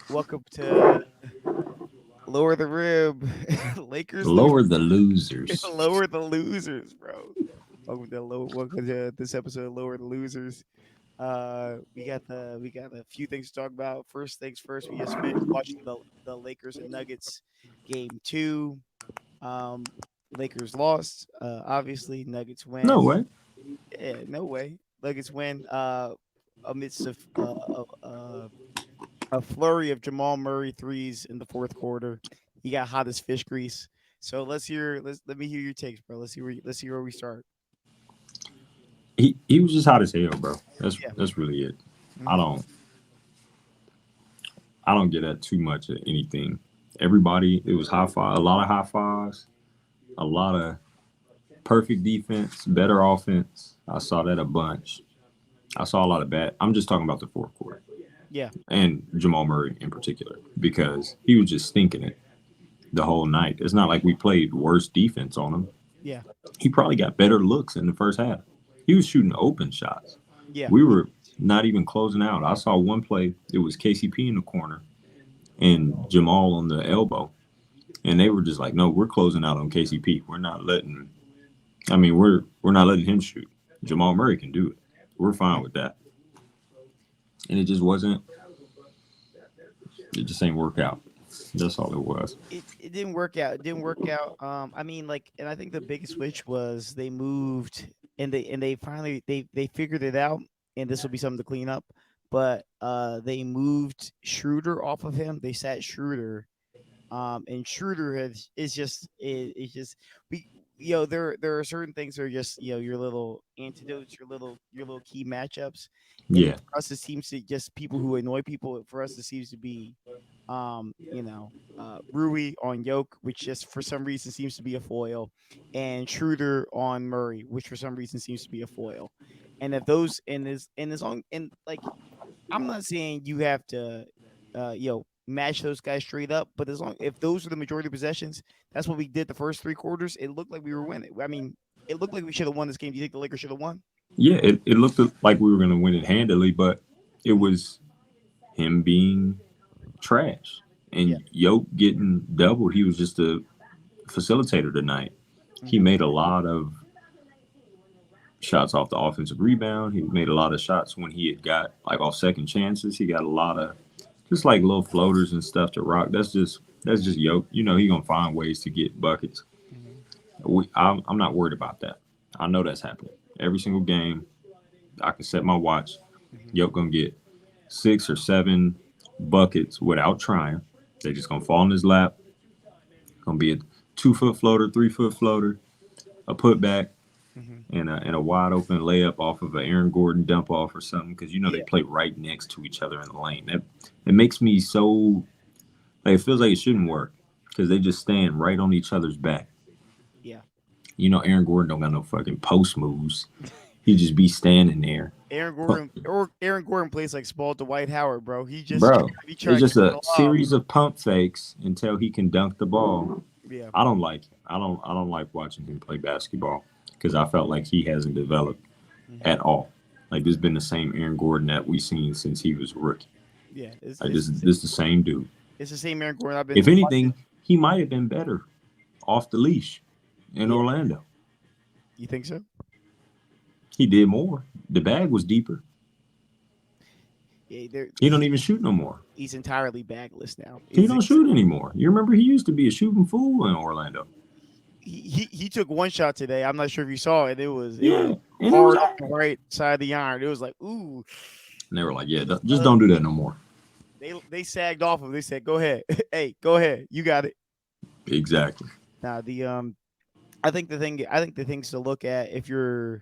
Welcome to Lower the Rib. Lakers lose. Lower the losers. Lower the losers, bro. Welcome to this episode of Lower the Losers. We got a few things to talk about. First things first, we just finished watching the Lakers and Nuggets game two. Um, Lakers lost. Obviously, Nuggets No win. way. Yeah, no way. Nuggets win. Amidst a flurry of Jamal Murray threes in the fourth quarter. He got hot as fish grease. So let me hear your takes, bro. Let's see where we start. He was just hot as hell, bro. Yeah. That's really it. I Hmm. don't I don't get at too much of anything. Everybody, it was high five, a lot of high fives, a lot of perfect defense, better offense. I saw that a bunch. I saw a lot of bad. I'm just talking about the fourth quarter Yeah. and Jamal Murray in particular because he was just stinking it the whole night. It's not like we played worse defense on him. Yeah. He probably got better looks in the first half. He was shooting open shots. Yeah. We were not even closing out. I saw one play. It was KCP in the corner and Jamal on the elbow, and they were just like, "No, we're closing out on KCP. We're not letting. I mean, we're not letting him shoot. Jamal Murray can do it. We're fine with that." And it just wasn't. It just ain't work out. That's all it was. It didn't work out. It didn't work out. I mean, like, and I think the biggest switch was they moved and they finally they figured it out, and this will be something to clean up. But they moved Schroeder off of him. They sat Schroeder. And Schroeder has is just it's just we there are certain things that are just your little antidotes, your little key matchups, and Yeah, for us it seems to just people who annoy people. For us it seems to be Rui on Yoke, which just for some reason seems to be a foil, and Schroeder on Murray, which for some reason seems to be a foil. And if those and as long and like I'm not saying you have to, match those guys straight up. But as long if those are the majority of possessions, that's what we did the first three quarters. It looked like we were winning. I mean, it looked like we should have won this game. Do you think the Lakers should have won? yeah. It looked like we were going to win it handily, but it was him being trash Yeah. and Yoke getting doubled. He was just a facilitator tonight. He Hmm. made a lot of shots off the offensive rebound. He made a lot of shots when he had got like off second chances. He got a lot of just like little floaters and stuff to rock. That's just Yoke. You know he gonna find ways to get buckets. Hmm. I'm not worried about that. I know that's happening every single game. I can set my watch. Hmm. Yoke gonna get 6 or 7 buckets without trying. They just gonna fall in his lap. Gonna be a 2 foot floater, 3 foot floater, a putback, Hmm. and a wide open layup off of an Aaron Gordon dump off or something because they Yeah. play right next to each other in the lane. That it makes me so like it feels like it shouldn't work because they just stand right on each other's back. Yeah. Aaron Gordon don't got no fucking post moves. He just be standing there, Aaron Gordon plays like small Dwight Howard, bro. bro. He trying It's to just catch a the lob. series of pump fakes until he can dunk the ball. Yeah. I don't like it. I don't like watching him play basketball because I felt like he hasn't developed Hmm. at all. Like this has been the same Aaron Gordon that we've seen since he was a rookie. Yeah. Like this the same dude. It's the same Aaron Gordon I've If been watching. anything, he might have been better off the leash in Yeah. Orlando. You think so? He did more. The bag was deeper. Yeah. There. He don't even shoot no more. He's entirely bagless now. He don't shoot anymore. You remember he used to be a shooting fool in Orlando. He took one shot today. I'm not sure if you saw it. It was Yeah, and it was. hard on the right side of the iron. It was like ooh. And they were like, "Yeah, just Uh, don't do that no more." they sagged off him. They said, "Go ahead, hey, go ahead, you got it." Exactly. Now I think the things to look at if you're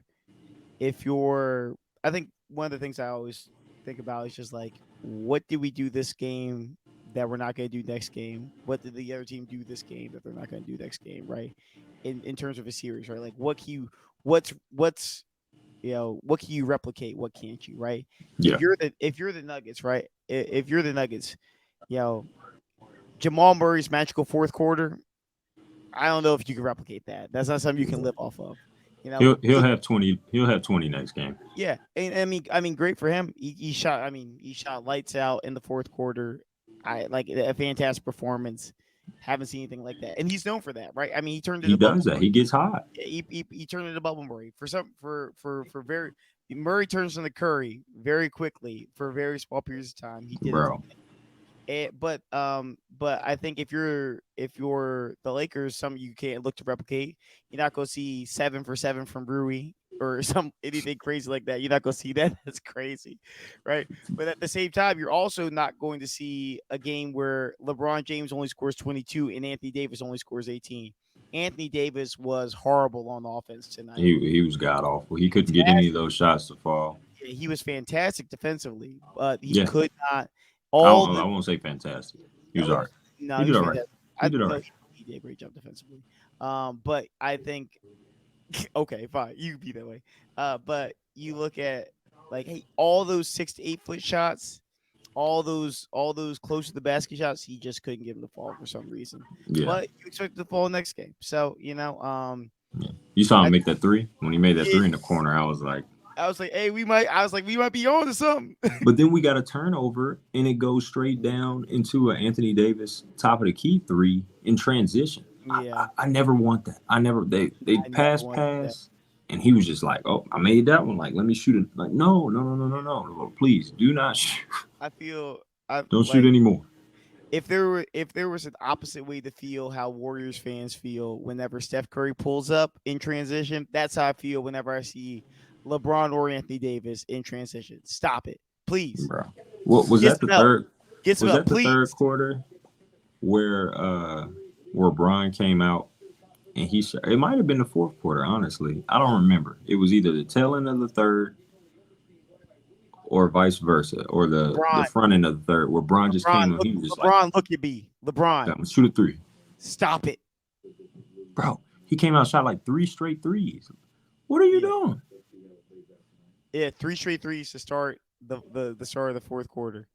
I think one of the things I always think about is just like what did we do this game that we're not going to do next game? What did the other team do this game that they're not going to do next game? Right? In terms of a series, right? Like what's what can you replicate? What can't you? Right? Yeah. If you're the Nuggets, right? If you're the Nuggets, you know Jamal Murray's magical fourth quarter. I don't know if you can replicate that. That's not something you can live off of. He'll have 20. He'll have 20 next game. Yeah, and I mean, great for him. He shot. I mean, he shot lights out in the fourth quarter. I like a fantastic performance. Haven't seen anything like that, and he's known for that, right? I mean, he turned He into Bubble does that. Murray. He gets hot. He turned into Bubble Murray for some for very Murray turns into Curry very quickly for very small periods of time. He did it. Bro. But I think if you're the Lakers, some you can't look to replicate. You're not gonna see 7 for 7 from Rui or anything crazy like that. You're not gonna see that. That's crazy, right? But at the same time, you're also not going to see a game where LeBron James only scores 22 and Anthony Davis only scores 18. Anthony Davis was horrible on offense tonight. He was god awful. He couldn't get any of those shots to fall. Yeah, he was fantastic defensively, but he Yeah. could not. I All the won't say fantastic. He was no, all right. no, He he did was all right. fantastic. He did all No, right. he did a great job defensively. But I think okay, fine, you can be that way. But you look at like hey, all those 6 to 8 foot shots, all those close to the basket shots, he just couldn't get him to fall for some reason. Yeah. But you expect it to fall next game, so You saw him I- make that three when he made that Yeah. three in the corner. I was like, hey, we might be on to something. but then we got a turnover and it goes straight down into an Anthony Davis top of the key three in transition. Yeah. I never want that. I never they never pass wanted that. and he was just like, oh, I made that one. Like, let me shoot it. Like, no. Please do not shoot. I feel Don't shoot anymore. if there was an opposite way to feel how Warriors fans feel whenever Steph Curry pulls up in transition, that's how I feel whenever I see LeBron or Anthony Davis in transition. Stop it, please. Bro. What was Get that the some help. third? Get some Was help, that the please. third quarter where Brian came out and he shot? It might have been the fourth quarter, honestly. I don't remember. It was either the tail end of the third or vice versa, or the front end of the third where Brian just came and he was just LeBron, look at me. LeBron, shoot a three. stop it. Bro, he came out shot like 3 straight threes. What are you doing? Yeah, 3 straight threes to start the start of the fourth quarter.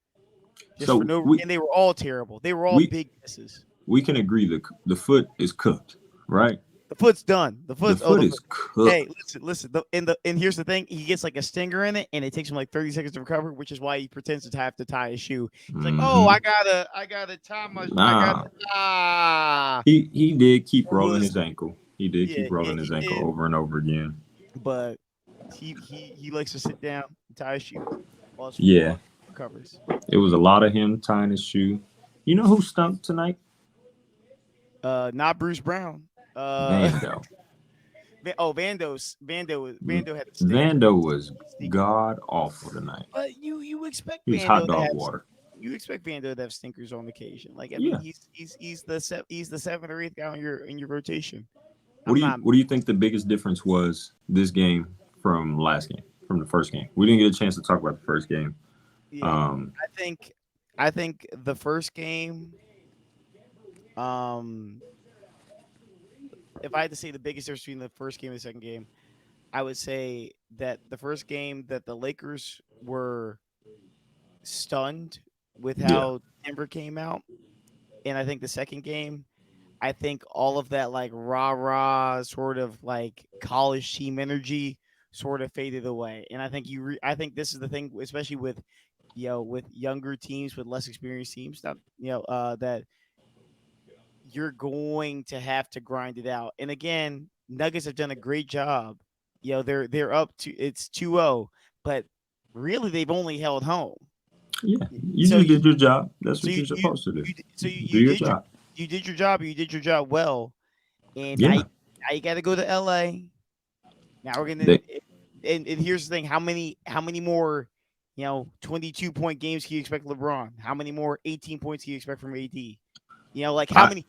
Just So for no, we- and they were all terrible. They were all big misses. We can agree the foot is cooked, right? The foot's done. The foot is cooked. Hey, listen. And here's the thing: he gets like a stinger in it, and it takes him like 30 seconds to recover, which is why he pretends to have to tie his shoe. He's like, "Oh, I gotta tie my." He did keep rolling was- his ankle. He did keep rolling he his ankle did. over and over again. But he likes to sit down and tie his shoe. While his Yeah. recovers. It was a lot of him tying his shoe. You know who stunk tonight? Not Bruce Brown. Vando. Vando had the stick. Vando was god awful tonight. But you expect He was Vando hot to dog have water. You expect Vando to have stinkers on occasion. Like I Yeah. mean, he's the 7th or 8th guy in your rotation. What do you think the biggest difference was this game from the first game? We didn't get a chance to talk about the first game. Yeah, I think the first game. If I had to say the biggest difference between the first game and the second game, I would say that the first game that the Lakers were stunned with how Denver came out, and I think the second game, I think all of that like rah sort of like college team energy sort of faded away, and I think I think this is the thing, especially with with younger teams, with less experienced teams, that that you're going to have to grind it out. And again, Nuggets have done a great job. They're up to it's 2-0, but really they've only held home. Yeah, you just did your job. That's what so you're supposed to do. You do your did job. You did your job. You did your job well. And Yeah. now you got to go to LA. Now we're gonna. And here's the thing: how many more 22-point games can you expect LeBron? How many more 18 points can you expect from AD? Like how many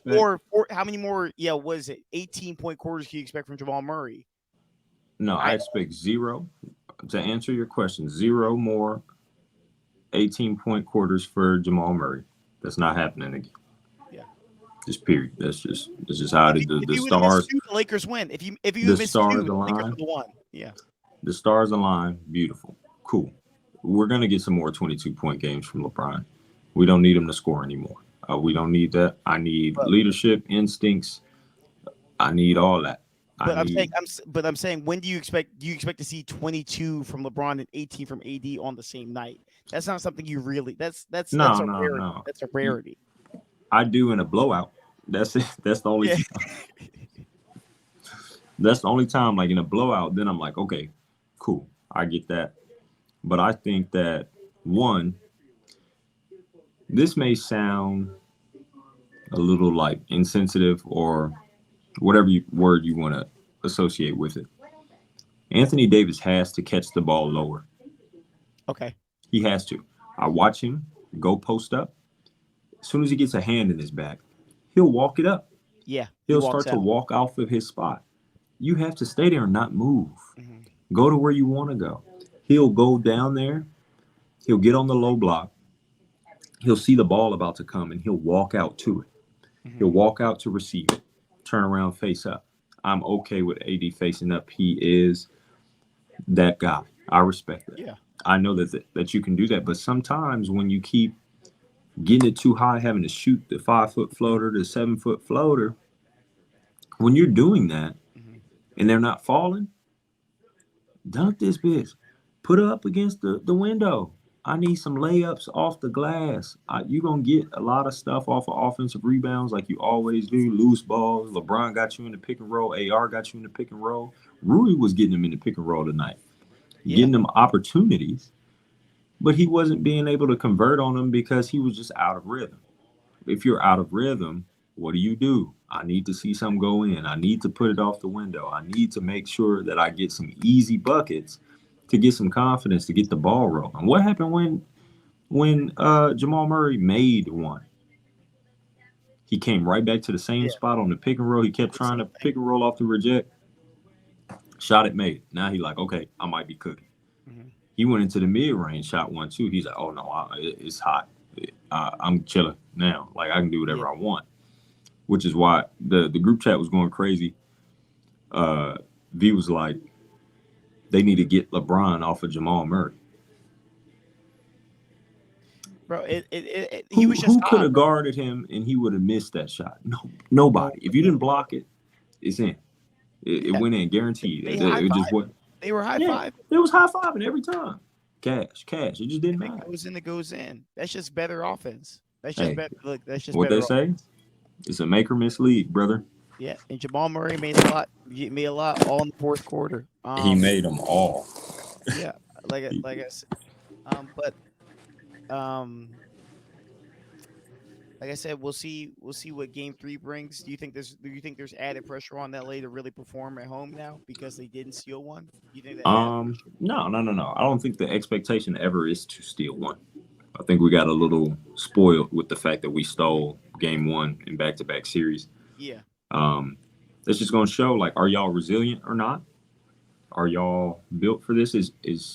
more was it 18-point quarters can you expect from Jamal Murray? No, I expect 0. To answer your question, 0 more 18-point quarters for Jamal Murray. That's not happening again. Yeah. Just period. That's just how it is. The If stars. the Lakers win. If you The miss stars two, the align. Lakers would have won. Yeah. The stars align. Beautiful. Cool. We're gonna get some more 22-point games from LeBron. We don't need him to score anymore. We don't need that. I need leadership, instincts. I need all that. I'm saying, when do you expect to see 22 from LeBron and 18 from AD on the same night? That's not something you really. That's No, a no, rarity. no. That's a rarity. I do in a blowout. That's it. That's the only. Yeah. That's the only time, like in a blowout. Then I'm like, okay, cool, I get that. But I think that one, this may sound a little like insensitive or whatever word you want to associate with it. Anthony Davis has to catch the ball lower. Okay. He has to. I watch him go post up. As soon as he gets a hand in his back, he'll walk it up. Yeah. He He'll walks start to out. walk off of his spot. You have to stay there and not move. Hmm. Go to where you want to go. He'll go down there. He'll get on the low block. He'll see the ball about to come and he'll walk out to it. Hmm. He'll walk out to receive it, turn around, face up. I'm okay with AD facing up. He is that guy. I respect that. Yeah. I know that you can do that, but sometimes when you keep getting it too high, having to shoot the 5 foot floater, the 7 foot floater, when you're doing that Hmm. and they're not falling, dunk this bitch. Put her up against the window. I need some layups off the glass. You're going to get a lot of stuff off of offensive rebounds like you always do. Loose balls. LeBron got you in the pick and roll. AR got you in the pick and roll. Rui was getting him in the pick and roll tonight, Yeah. getting them opportunities, but he wasn't being able to convert on them because he was just out of rhythm. If you're out of rhythm, what do? I need to see some go in. I need to put it off the window. I need to make sure that I get some easy buckets to get some confidence to get the ball rolling. What happened when Jamal Murray made one? He came right back to the same Yeah. spot on the pick and roll. He kept The trying same to thing. pick and roll off the reject. Shot it made. Now he like, okay, I might be cooking. Hmm. He went into the mid range, shot one too. He's like, oh no, it's hot. I'm chilling now. Like I can do Yeah. whatever I want. Which is why the group chat was going crazy. V was like, they need to get LeBron off of Jamal Murray. Bro, he Who was just who could hot, have bro. guarded him and he would have missed that shot? No, No. nobody. If you Yeah. didn't block it, it's in. It Yeah. went in, guaranteed. They It high just five. what? They were high Yeah, five. it was high fiving every time. Cash. It just didn't If it matter. goes in, it goes in. That's just better offense. That's just Hey, better. Look, that's just what they better say? offense. It's a make or miss league, brother. Yeah, and Jamal Murray made a lot. Made a lot all in the fourth quarter. He made them all. Yeah, like I said, but um, like I said, we'll see what Game 3 brings. Do you think there's added pressure on LA to really perform at home now because they didn't steal one? Do you think that added pressure? No. I don't think the expectation ever is to steal one. I think we got a little spoiled with the fact that we stole game one in back-to-back series. Yeah, Um, it's just going to show, like, are y'all resilient or not? Are y'all built for this? Is